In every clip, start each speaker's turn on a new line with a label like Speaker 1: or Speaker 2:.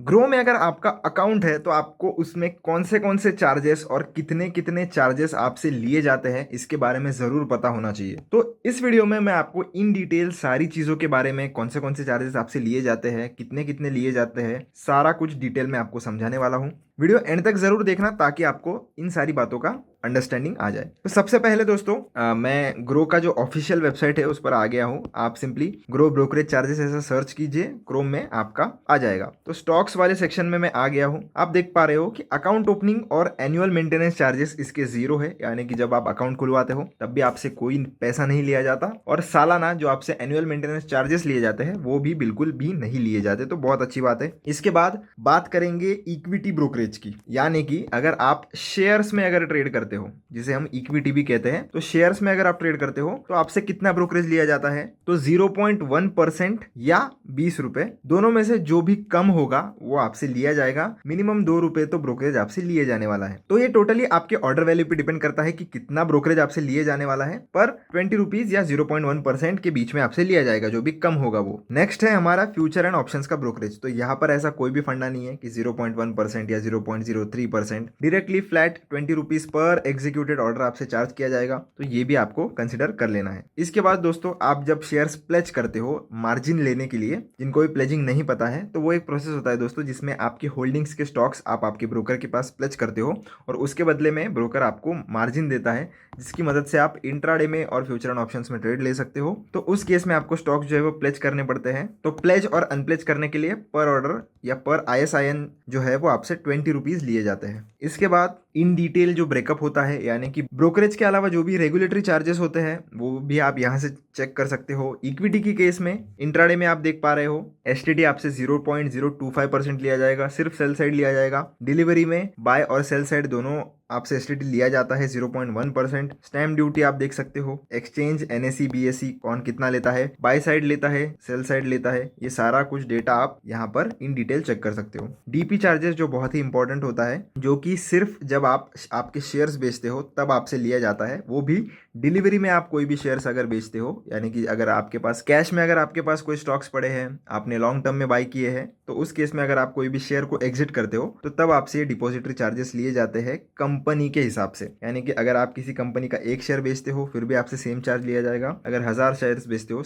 Speaker 1: Grow में अगर आपका अकाउंट है तो आपको उसमें कौन से चार्जेस और कितने कितने चार्जेस आपसे लिए जाते हैं इसके बारे में जरूर पता होना चाहिए। तो इस वीडियो में मैं आपको इन डिटेल सारी चीजों के बारे में कौन से चार्जेस आपसे लिए जाते हैं, कितने कितने लिए जाते हैं, सारा कुछ डिटेल में आपको समझाने वाला हूं। वीडियो एंड तक जरूर देखना ताकि आपको इन सारी बातों का अंडरस्टैंडिंग आ जाए। तो सबसे पहले दोस्तों मैं ग्रो का जो ऑफिशियल वेबसाइट है उस पर आ गया हूं। आप सिंपली ग्रो ब्रोकरेज चार्जेस ऐसा सर्च कीजिए, क्रोम में आपका आ जाएगा। तो स्टॉक्स वाले सेक्शन में मैं आ गया हूं। आप देख पा रहे हो कि अकाउंट ओपनिंग और एनुअल मेंटेनेंस चार्जेस इसके 0 है, यानी कि जब आप अकाउंट खुलवाते हो तब भी आपसे कोई पैसा नहीं लिया जाता, और सालाना जो आपसे एनुअल मेंटेनेंस चार्जेस लिए जाते हैं वो भी बिल्कुल भी नहीं लिए जाते। तो बहुत अच्छी बात है। इसके बाद बात करेंगे इक्विटी ब्रोकरेज की, यानी कि अगर आप शेयर्स में अगर ट्रेड करते हो, जिसे हम इक्विटी भी कहते हैं, तो शेयर्स में अगर आप ट्रेड करते हो तो आपसे कितना ब्रोकरेज लिया जाता है? तो 0.1% या 20 रुपए, दोनों में से जो भी कम होगा वो आपसे लिया जाएगा। मिनिमम 2 रुपए तो ब्रोकरेज आपसे लिए जाने वाला है। तो ये टोटली आपके ऑर्डर वैल्यू पे डिपेंड करता है कि कितना ब्रोकरेज आपसे लिए जाने वाला है, पर 20 रुपीज या 0.1% के बीच में आपसे लिया जाएगा, जो भी कम होगा वो। नेक्स्ट है हमारा फ्यूचर एंड ऑप्शंस का ब्रोकरेज। तो यहाँ पर ऐसा कोई भी फंडा नहीं है कि 0.1% या 0.03%, directly flat 20 rupees per executed order आपसे चार्ज किया जाएगा। तो ये भी आपको कंसिडर कर लेना है। इसके बाद दोस्तों, आप जब शेयर्स प्लेज करते हो मार्जिन लेने के लिए, जिनको भी प्लेजिंग नहीं पता है, तो वो एक प्रोसेस होता है दोस्तों जिसमें आपकी होल्डिंग्स के स्टॉक्स आप आपके ब्रोकर के पास प्लेज करते हो और उसके बदले में ब्रोकर आपको मार्जिन देता है, जिसकी मदद से आप इंट्राडे में और फ्यूचर एंड ऑप्शंस में ट्रेड ले सकते हो। तो उस केस में आपको स्टॉक्स जो है वो प्लेज करने पड़ते हैं। तो प्लेज और अनप्लेज करने के लिए पर ऑर्डर या पर ISIN जो है वो आपसे 20 रुपीज लिए जाते हैं। इसके बाद इन डिटेल जो ब्रेकअप होता है, यानी कि ब्रोकरेज के अलावा जो भी रेगुलेटरी चार्जेस होते हैं वो भी आप यहाँ से चेक कर सकते हो। इक्विटी की केस में इंट्राडे में आप देख पा रहे हो STT आपसे 0.025% लिया जाएगा, सिर्फ सेल साइड लिया जाएगा। डिलीवरी में बाय और सेल साइड दोनों आपसे STT लिया जाता है 0.1%। स्टैम्प ड्यूटी आप देख सकते हो। एक्सचेंज NSE BSE कौन कितना लेता है, बाय साइड लेता है, सेल साइड लेता है, ये सारा कुछ डेटा आप यहाँ पर इन डिटेल चेक कर सकते हो। DP चार्जेस जो बहुत ही इंपॉर्टेंट होता है, जो कि सिर्फ जब आप आपके शेयर्स बेचते हो तब आपसे लिया जाता है, वो भी डिलीवरी में। आप कोई भी शेयर्स अगर बेचते हो, यानी कि अगर आपके पास कैश में अगर आपके पास कोई स्टॉक्स पड़े हैं, आपने लॉन्ग टर्म में बाई किए हैं, तो उस केस में अगर आप कोई भी शेयर को एग्जिट करते हो तो तब आपसे डिपॉजिटरी चार्जेस लिए जाते हैं कंपनी के हिसाब से। यानी कि अगर आप किसी कंपनी का एक शेयर बेचते हो फिर भी आपसे सेम चार्ज लिया जाएगा, अगर 1000 शेयर्स बेचते हो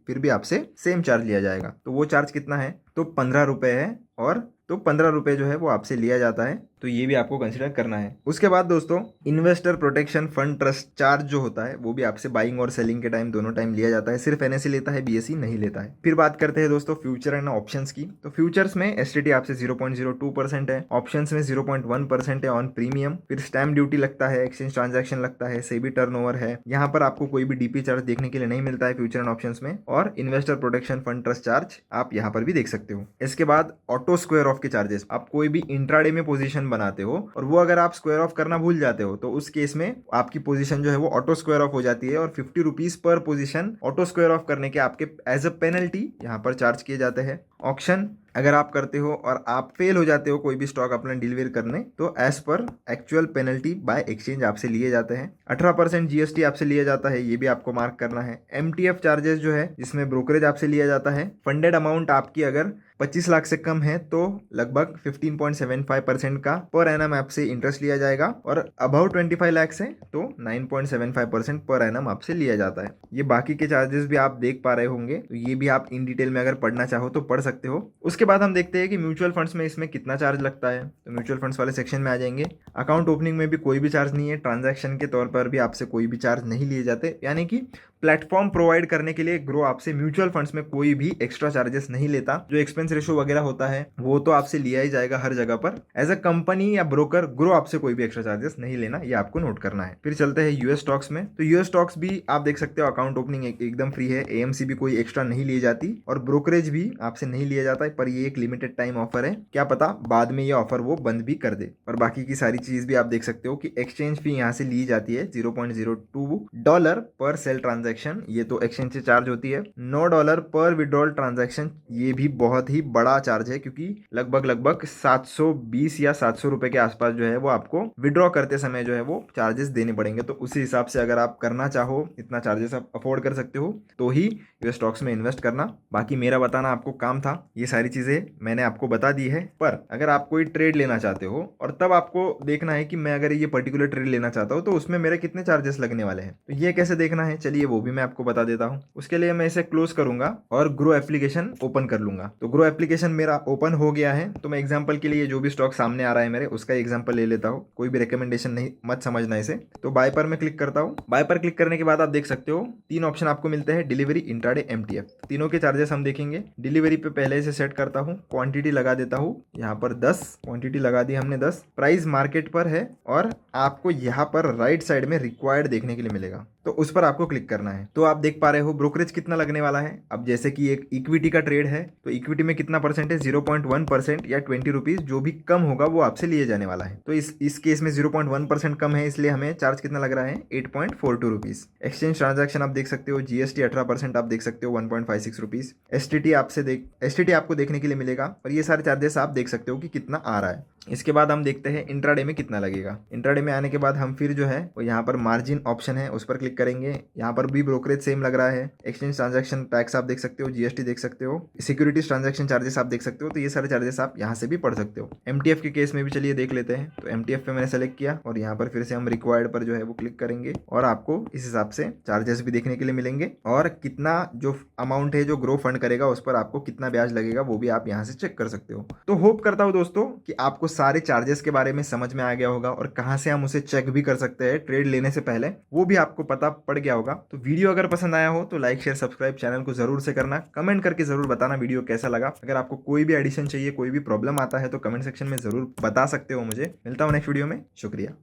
Speaker 1: फिर भी आपसे सेम चार्ज लिया जाएगा। तो वो चार्ज कितना है? तो 15 रुपए है, और तो 15 रुपए जो है वो आपसे लिया जाता है। तो ये भी आपको कंसिडर करना है। उसके बाद दोस्तों, investor protection fund trust charge जो होता है वो भी आपसे बाइंग और सेलिंग के टाइम दोनों टाइम लिया जाता है। सिर्फ NSE लेता है, BSE नहीं लेता है। फिर बात करते हैं दोस्तों फ्यूचर एंड ऑप्शंस की। तो फ्यूचर्स में STT आपसे 0.02% है, ऑप्शंस में 0.1% है ऑन प्रीमियम। फिर स्टैम्प ड्यूटी लगता है, एक्सचेंज ट्रांजैक्शन लगता है, सेबी टर्नओवर है। यहाँ पर आपको कोई भी DP चार्ज देखने के लिए नहीं मिलता है फ्यूचर एंड ऑप्शंस में। और investor protection fund trust charge आप यहाँ पर भी देख सकते हो। इसके बाद ऑटो स्क्वायर ऑफ के चार्जेस। आप कोई भी इंट्राडे में पोजीशन बनाते हो और वो अगर आप स्क्वायर ऑफ करना भूल जाते हो तो उस केस में आपकी पोजीशन जो है वो ऑटो स्क्वायर ऑफ हो जाती है, और 50 rupees per position auto square of करने के आपके एज अ पेनल्टी यहाँ पर चार्ज किए जाते हैं। ऑक्शन अगर आप करते हो और आप फेल हो जाते हो कोई भी स्टॉक अपना डिलीवर करने, तो as per actual penalty by exchange आपसे लिए जाते हैं। 18% GST आपसे लिया जाता है, ये भी आपको मार्क करना है। MTF चार्जेस जो है जिसमें ब्रोकरेज आपसे लिया जाता है। फंडेड अमाउंट आपकी अगर 25 लाख से कम है तो लगभग 15.75% का पर एनम आपसे इंटरेस्ट लिया जाएगा, और अबाउ 25 लाख है तो 9.75% पर एनम आपसे लिया जाता है। ये बाकी के चार्जेस भी आप देख पा रहे होंगे, तो ये भी आप इन डिटेल में अगर पढ़ना चाहो तो पढ़ सकते हो। उसके बाद हम देखते हैं कि म्यूचुअल फंड्स में इसमें कितना चार्ज लगता है। तो म्यूचुअल फंड्स वाले सेक्शन में आ जाएंगे। अकाउंट ओपनिंग में भी कोई भी चार्ज नहीं है, ट्रांजैक्शन के तौर पर भी आपसे कोई भी चार्ज नहीं लिए जाते, यानी कि प्लेटफॉर्म प्रोवाइड करने के लिए ग्रो आपसे म्यूचुअल फंड्स में कोई भी एक्स्ट्रा चार्जेस नहीं लेता। जो एक्सपेंस रेशियो वगैरह होता है वो तो आपसे लिया ही जाएगा हर जगह पर। एज अ कंपनी या ब्रोकर ग्रो आपसे कोई भी एक्स्ट्रा चार्जेस नहीं लेना, ये आपको नोट करना है। फिर चलते हैं यूएस स्टॉक्स में। तो यूएस स्टॉक्स भी आप देख सकते हो, अकाउंट ओपनिंग एकदम फ्री है, AMC भी कोई एक्स्ट्रा नहीं ली जाती, और ब्रोकरेज भी आपसे नहीं लिया जाता है। पर ये एक लिमिटेड टाइम ऑफर है, क्या पता बाद में ये ऑफर वो बंद भी कर दे। और बाकी की सारी चीज भी आप देख सकते हो कि एक्सचेंज फी यहाँ से ली जाती है $0.02 पर सेल ट्रांजैक्शन, ये तो एक्सचेंज से चार्ज होती है। $9 पर विड्रॉल ट्रांजैक्शन, ये भी बहुत ही बड़ा चार्ज है, क्योंकि लगभग 720 या 700 रुपए के आसपास जो है वो आपको विड्रॉ करते समय जो है वो चार्जेस देने पड़ेंगे। तो उसी हिसाब से अगर आप करना चाहो, इतना चार्जेस आप अफोर्ड कर सकते हो, तो ही यूएस स्टॉक्स में इन्वेस्ट करना। बाकी मेरा बताना आपको काम था, ये सारी चीजें मैंने आपको बता दी है। पर अगर आप कोई ट्रेड लेना चाहते हो और तब आपको देखना है कि मैं अगर ये पर्टिकुलर ट्रेड लेना चाहता हूँ तो उसमें मेरे कितने चार्जेस लगने वाले हैं, तो ये कैसे देखना है, चलिए वो भी मैं आपको बता देता हूँ। उसके लिए मैं इसे क्लोज करूंगा और ग्रो एप्लीकेशन ओपन कर लूंगा। तो ग्रो एप्लीकेशन मेरा ओपन हो गया है। तो मैं एग्जांपल के लिए जो भी स्टॉक सामने आ रहा है मेरे, उसका एग्जांपल ले लेता हूँ, कोई भी रिकमेंडेशन नहीं, मत समझना इसे। तो बाय पर मैं क्लिक करता हूँ। बाय पर क्लिक करने के बाद आप देख सकते हो 3 ऑप्शन आपको मिलते हैं, डिलीवरी, इंट्राडे, एमटीएफ। तीनों के चार्जेस हम देखेंगे। डिलीवरी पे पहले से सेट करता हूँ, क्वांटिटी लगा देता हूँ यहाँ पर 10, क्वांटिटी लगा दी हमने 10। प्राइस मार्केट पर है और आपको यहाँ पर राइट साइड में रिक्वायर्ड देखने के लिए मिलेगा, तो उस पर आपको क्लिक करना है। तो आप देख पा रहे हो ब्रोकरेज कितना लगने वाला है। अब जैसे कि एक इक्विटी का ट्रेड है, तो इक्विटी में कितना परसेंट है, 0.1% या 20 रुपीज, जो भी कम होगा वो आपसे लिए जाने वाला है। तो इस केस में 0.1% कम है, इसलिए हमें चार्ज कितना लग रहा है, 8.42 रुपीज। एक्सचेंज ट्रांजैक्शन आप देख सकते हो, जीएसटी 18% आप देख सकते हो, 1.56 रुपीज। एसटीटी आपको देखने के लिए मिलेगा, और ये सारे चार्जेस आप देख सकते हो कि कितना आ रहा है। इसके बाद हम देखते हैं इंट्राडे में कितना लगेगा। इंट्राडे में आने के बाद हम फिर जो है वो यहाँ पर मार्जिन ऑप्शन है, उस पर क्लिक करेंगे। यहाँ पर भी ब्रोकरेज सेम लग रहा है। एक्सचेंज ट्रांजैक्शन टैक्स आप देख सकते हो, जीएसटी देख सकते हो, सिक्योरिटीज ट्रांजैक्शन चार्जेस आप देख सकते हो। तो ये सारे चार्जेस आप यहाँ से भी पढ़ सकते हो। एमटीएफ के केस में भी चलिए देख लेते हैं। तो एमटीएफ पे मैंने सेलेक्ट किया और यहाँ पर फिर से हम रिक्वायर्ड पर जो है वो क्लिक करेंगे, और आपको इस हिसाब से चार्जेस भी देखने के लिए मिलेंगे, और कितना जो अमाउंट है जो ग्रो फंड करेगा उस पर आपको कितना ब्याज लगेगा वो भी आप यहाँ से चेक कर सकते हो। तो होप करता हूँ दोस्तों कि आपको सारे चार्जेस के बारे में समझ में आ गया होगा, और कहां से हम उसे चेक भी कर सकते हैं ट्रेड लेने से पहले, वो भी आपको पता पड़ गया होगा। तो वीडियो अगर पसंद आया हो तो लाइक, शेयर, सब्सक्राइब चैनल को जरूर से करना। कमेंट करके जरूर बताना वीडियो कैसा लगा। अगर आपको कोई भी एडिशन चाहिए, कोई भी प्रॉब्लम आता है, तो कमेंट सेक्शन में जरूर बता सकते हो मुझे। मिलता हूं नेक्स्ट वीडियो में, शुक्रिया।